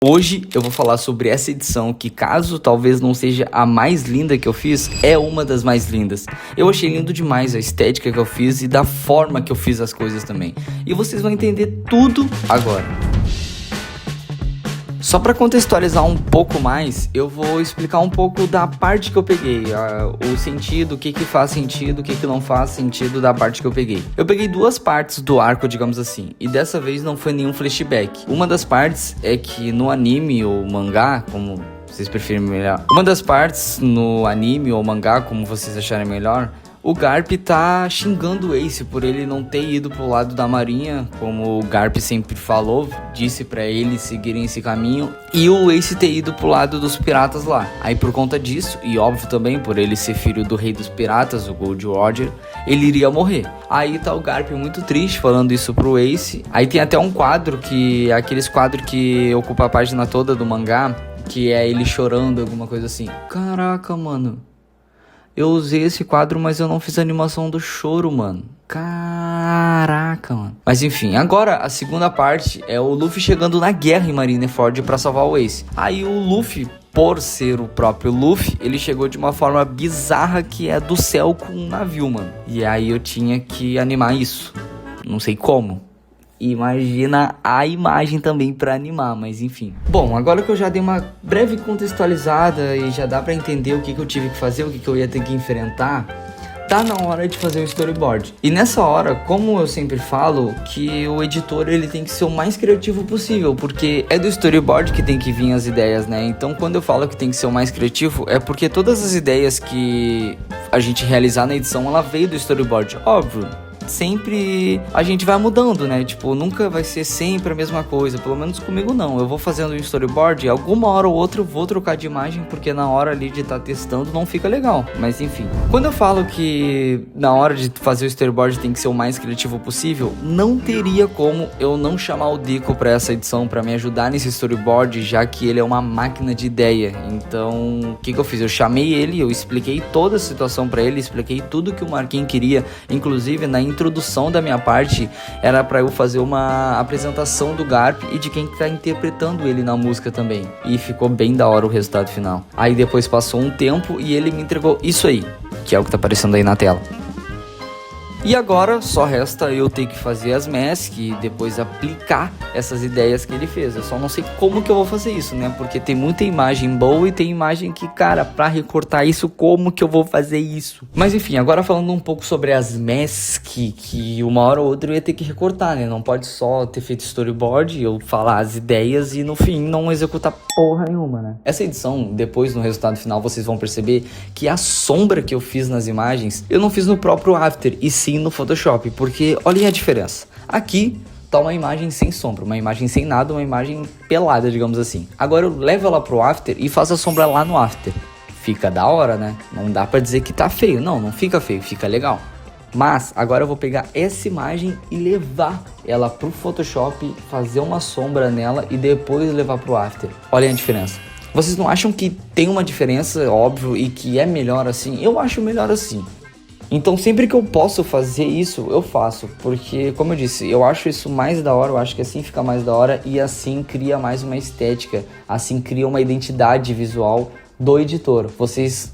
Hoje eu vou falar sobre essa edição que, caso talvez não seja a mais linda que eu fiz, é uma das mais lindas. Eu achei lindo demais a estética que eu fiz e da forma que eu fiz as coisas também. E vocês vão entender tudo agora. Só para contextualizar um pouco mais, eu vou explicar um pouco da parte que eu peguei, o sentido, o que faz sentido, o que não faz sentido da parte que eu peguei. Eu peguei duas partes do arco, digamos assim, e dessa vez não foi nenhum flashback. Uma das partes é que no anime ou mangá, como vocês preferem melhor, como vocês acharem melhor, o Garp tá xingando o Ace por ele não ter ido pro lado da marinha, como o Garp sempre falou, disse pra eles seguirem esse caminho, e o Ace ter ido pro lado dos piratas lá. Aí por conta disso, e óbvio também por ele ser filho do rei dos piratas, o Gold Roger, ele iria morrer. Aí tá o Garp muito triste falando isso pro Ace. Aí tem até um quadro que é aqueles quadros que ocupa a página toda do mangá, que é ele chorando, alguma coisa assim. Caraca, mano. Eu usei esse quadro, mas eu não fiz a animação do choro, mano. Caraca, mano. Mas enfim, agora a segunda parte é o Luffy chegando na guerra em Marineford pra salvar o Ace. Aí o Luffy, por ser o próprio Luffy, ele chegou de uma forma bizarra que é do céu com um navio, mano. E aí eu tinha que animar isso. Não sei como. Imagina a imagem também pra animar, mas enfim. Bom, agora que eu já dei uma breve contextualizada e já dá pra entender o que eu tive que fazer, o que eu ia ter que enfrentar, tá na hora de fazer o storyboard. E nessa hora, como eu sempre falo, que o editor ele tem que ser o mais criativo possível, porque é do storyboard que tem que vir as ideias, né? Então quando eu falo que tem que ser o mais criativo, é porque todas as ideias que a gente realizar na edição, ela veio do storyboard, óbvio. Sempre a gente vai mudando, né? Tipo, nunca vai ser sempre a mesma coisa. Pelo menos comigo não. Eu vou fazendo um storyboard e alguma hora ou outra eu vou trocar de imagem, porque na hora ali de estar testando não fica legal. Mas enfim. Quando eu falo que na hora de fazer o storyboard tem que ser o mais criativo possível, não teria como eu não chamar o Deco pra essa edição, pra me ajudar nesse storyboard, já que ele é uma máquina de ideia. Então, o que eu fiz? Eu chamei ele, eu expliquei toda a situação pra ele, expliquei tudo que o Marquinhos queria, inclusive na introdução da minha parte era pra eu fazer uma apresentação do Garp e de quem tá interpretando ele na música também, e ficou bem da hora o resultado final. Aí depois passou um tempo e ele me entregou isso aí, que é o que tá aparecendo aí na tela. E agora só resta eu ter que fazer as masks e depois aplicar essas ideias que ele fez. Eu só não sei como que eu vou fazer isso, né? Porque tem muita imagem boa e tem imagem que, cara, pra recortar isso, como que eu vou fazer isso? Mas enfim, agora falando um pouco sobre as masks que uma hora ou outra eu ia ter que recortar, né? Não pode só ter feito storyboard, eu falar as ideias e no fim não executar porra nenhuma, né? Essa edição, depois no resultado final, vocês vão perceber que a sombra que eu fiz nas imagens, eu não fiz no próprio After, e sim no Photoshop, porque olhem a diferença. Aqui tá uma imagem sem sombra, uma imagem sem nada, uma imagem pelada, digamos assim. Agora eu levo ela pro After e faço a sombra lá no After. Fica da hora, né? Não dá pra dizer que tá feio, não fica feio, fica legal. Mas agora eu vou pegar essa imagem e levar ela pro Photoshop, fazer uma sombra nela e depois levar pro After. Olhem a diferença. Vocês não acham que tem uma diferença, óbvio, e que é melhor assim? Eu acho melhor assim. Então sempre que eu posso fazer isso, eu faço, porque como eu disse, eu acho isso mais da hora, eu acho que assim fica mais da hora e assim cria mais uma estética, assim cria uma identidade visual do editor. Vocês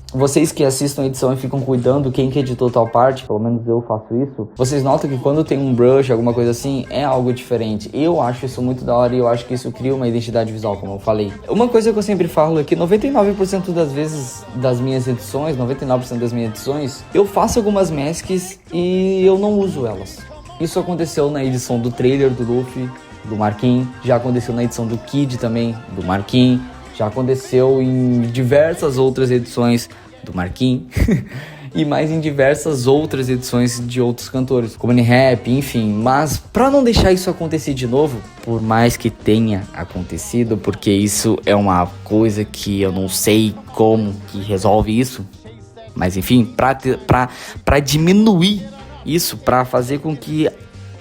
que assistem a edição e ficam cuidando quem que editou tal parte, pelo menos eu faço isso, vocês notam que quando tem um brush, alguma coisa assim, é algo diferente. Eu acho isso muito da hora e eu acho que isso cria uma identidade visual, como eu falei. Uma coisa que eu sempre falo é que 99% das vezes das minhas edições, 99% das minhas edições, eu faço algumas masks e eu não uso elas. Isso aconteceu na edição do trailer do Luffy, do Marquinhos, já aconteceu na edição do Kid também, do Marquinhos, já aconteceu em diversas outras edições do Marquinhos e mais em diversas outras edições de outros cantores, como N-Rap, enfim. Mas pra não deixar isso acontecer de novo, por mais que tenha acontecido, porque isso é uma coisa que eu não sei como que resolve isso, mas enfim, pra diminuir isso, pra fazer com que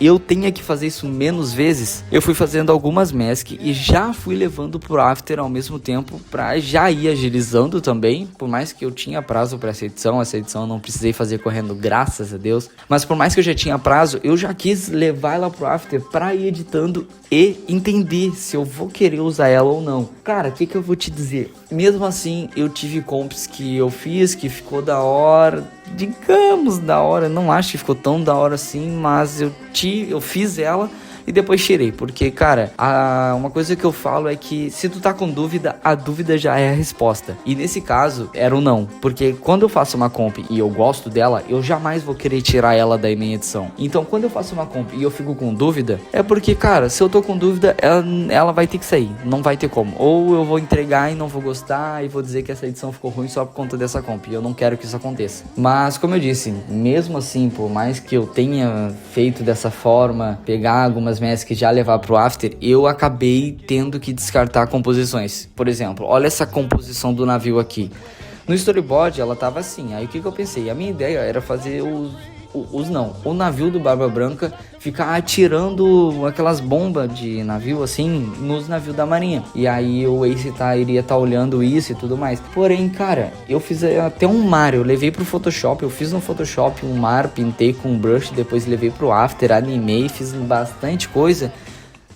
eu tenha que fazer isso menos vezes, eu fui fazendo algumas mask e já fui levando pro after ao mesmo tempo pra já ir agilizando também, por mais que eu tinha prazo pra essa edição eu não precisei fazer correndo, graças a Deus, mas por mais que eu já tinha prazo, eu já quis levar ela pro after pra ir editando e entender se eu vou querer usar ela ou não. Cara, o que eu vou te dizer? Mesmo assim, eu tive comps que eu fiz, que ficou da hora, digamos da hora, não acho que ficou tão da hora assim, mas eu fiz ela e depois tirei, porque, cara, uma coisa que eu falo é que se tu tá com dúvida, a dúvida já é a resposta. E nesse caso, era o não, porque quando eu faço uma comp e eu gosto dela, eu jamais vou querer tirar ela da minha edição. Então, quando eu faço uma comp e eu fico com dúvida, é porque, cara, se eu tô com dúvida, ela vai ter que sair, não vai ter como. Ou eu vou entregar e não vou gostar e vou dizer que essa edição ficou ruim só por conta dessa comp, e eu não quero que isso aconteça. Mas, como eu disse, mesmo assim, por mais que eu tenha feito dessa forma, pegar algumas mask já levar pro after, eu acabei tendo que descartar composições. Por exemplo, olha essa composição do navio aqui. No storyboard ela tava assim, aí o que eu pensei? A minha ideia era fazer o navio do Barba Branca ficar atirando aquelas bombas de navio assim nos navios da marinha, e aí o Ace iria estar olhando isso e tudo mais. Porém, cara, eu fiz até um mar, eu levei pro Photoshop, eu fiz no Photoshop um mar, pintei com um brush, depois levei pro after, animei, fiz bastante coisa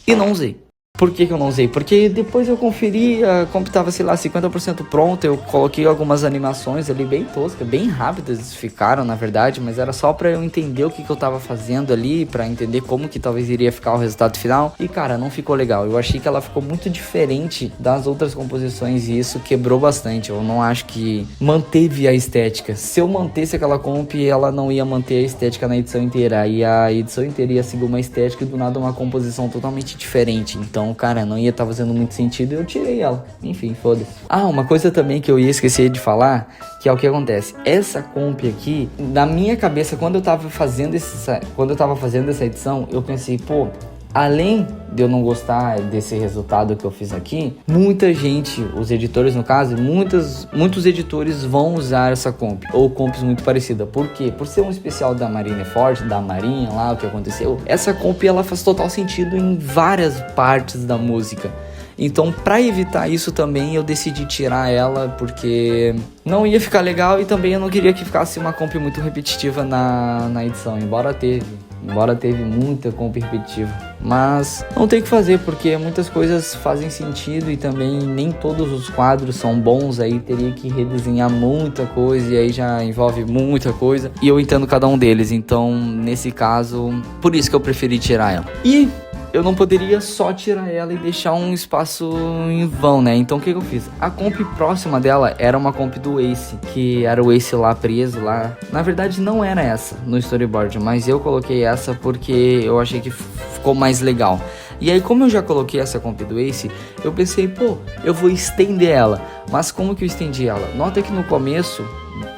e não usei. Por que eu não usei? Porque depois eu conferi, a comp tava, sei lá, 50% pronta, eu coloquei algumas animações ali bem toscas, bem rápidas ficaram, na verdade, mas era só pra eu entender o que eu tava fazendo ali, pra entender como que talvez iria ficar o resultado final, e cara, não ficou legal. Eu achei que ela ficou muito diferente das outras composições e isso quebrou bastante. Eu não acho que manteve a estética. Se eu mantesse aquela comp, ela não ia manter a estética na edição inteira, e a edição inteira ia seguir uma estética e do nada uma composição totalmente diferente. Então, cara, não ia estar fazendo muito sentido e eu tirei ela. Enfim, foda-se. Uma coisa também que eu ia esquecer de falar, que é o que acontece. Essa comp aqui, na minha cabeça, quando eu tava fazendo essa edição, eu pensei, pô, além de eu não gostar desse resultado que eu fiz aqui, muita gente, os editores no caso, muitos editores vão usar essa comp, ou comps muito parecida. Por quê? Por ser um especial da Marineford, da Marinha lá, o que aconteceu, essa comp ela faz total sentido em várias partes da música. Então, pra evitar isso também, eu decidi tirar ela, porque não ia ficar legal e também eu não queria que ficasse uma comp muito repetitiva na edição, embora teve muita comp repetitiva. Mas não tem o que fazer, porque muitas coisas fazem sentido e também nem todos os quadros são bons, aí teria que redesenhar muita coisa e aí já envolve muita coisa. E eu entendo cada um deles, então nesse caso, por isso que eu preferi tirar ela. E eu não poderia só tirar ela e deixar um espaço em vão, né? Então o que eu fiz? A comp próxima dela era uma comp do Ace, que era o Ace lá preso lá. Na verdade não era essa no storyboard, mas eu coloquei essa porque eu achei que ficou mais legal. E aí, como eu já coloquei essa comp do Ace, eu pensei, pô, eu vou estender ela. Mas como que eu estendi ela? Nota que no começo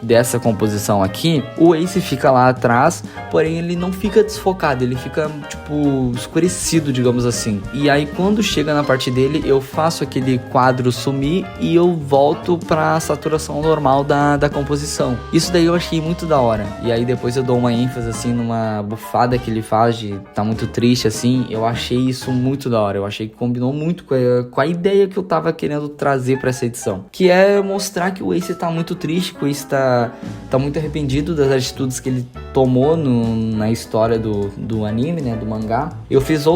dessa composição aqui, o Ace fica lá atrás, porém ele não fica desfocado, ele fica tipo escurecido, digamos assim. E aí quando chega na parte dele, eu faço aquele quadro sumir e eu volto pra saturação normal da composição. Isso daí eu achei muito da hora. E aí depois eu dou uma ênfase assim numa bufada que ele faz de tá muito triste assim. Eu achei isso muito da hora, eu achei que combinou muito com a ideia que eu tava querendo trazer pra essa edição, que é mostrar que o Ace tá muito triste, que o Ace tá muito arrependido das atitudes que ele tomou na história do anime, né, do mangá. Eu fiz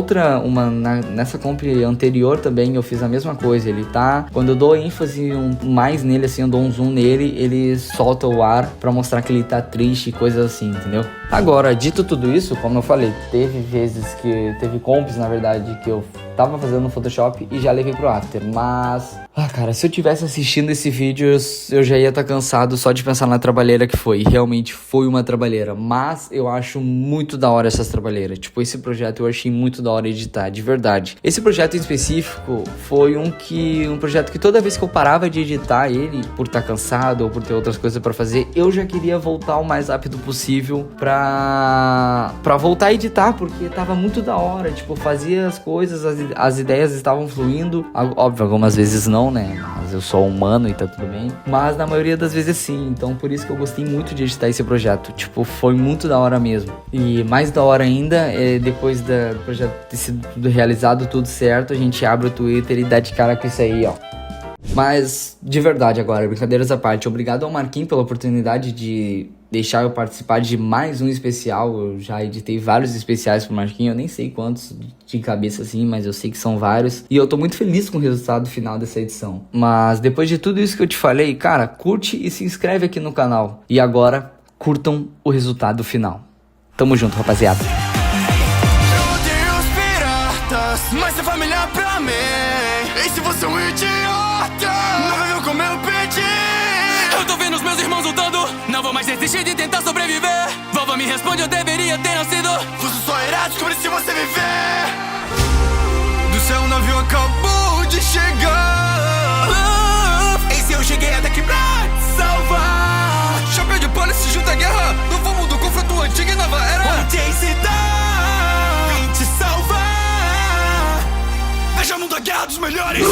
nessa comp anterior também, eu fiz a mesma coisa. Ele tá, quando eu dou ênfase mais nele, assim, eu dou um zoom nele, ele solta o ar pra mostrar que ele tá triste e coisas assim, entendeu? Agora, dito tudo isso, como eu falei, teve comps, na verdade, que eu tava fazendo no Photoshop e já levei pro after, mas cara, se eu tivesse assistindo esse vídeo, eu já ia estar cansado só de pensar na trabalheira que foi. Realmente foi uma trabalheira, mas eu acho muito da hora essas trabalheiras. Tipo, esse projeto eu achei muito da hora editar, de verdade. Esse projeto em específico foi um projeto que toda vez que eu parava de editar ele, por estar cansado ou por ter outras coisas pra fazer, eu já queria voltar o mais rápido possível pra voltar a editar, porque tava muito da hora. Tipo, eu fazia as coisas, as as ideias estavam fluindo. Óbvio, algumas vezes não, né? Mas eu sou humano e tá tudo bem. Mas na maioria das vezes sim. Então por isso que eu gostei muito de editar esse projeto. Tipo, foi muito da hora mesmo. E mais da hora ainda, depois do projeto ter sido tudo realizado, tudo certo, a gente abre o Twitter e dá de cara com isso aí, ó. Mas, de verdade agora, brincadeiras à parte, obrigado ao Marquinhos pela oportunidade de deixar eu participar de mais um especial. Eu já editei vários especiais pro Marquinhos, eu nem sei quantos de cabeça assim, mas eu sei que são vários. E eu tô muito feliz com o resultado final dessa edição. Mas depois de tudo isso que eu te falei, cara, curte e se inscreve aqui no canal. E agora, curtam o resultado final. Tamo junto, rapaziada. Eu odeio os piratas, mas é família pra mim. E se você é um idiota, não viveu como eu pedi. Eu tô vendo os meus irmãos lutando, não vou mais desistir de tentar sobreviver. Vovó me responde, eu deveria ter nascido. Você só irá descobrir se você viver. Do céu o navio acabou de chegar. Esse eu cheguei até aqui pra te salvar. Chapéu de palha se junta à guerra. Novo mundo, confronto antigo e nova era. Onde se dá, vim te salvar. Veja o mundo, a guerra dos melhores.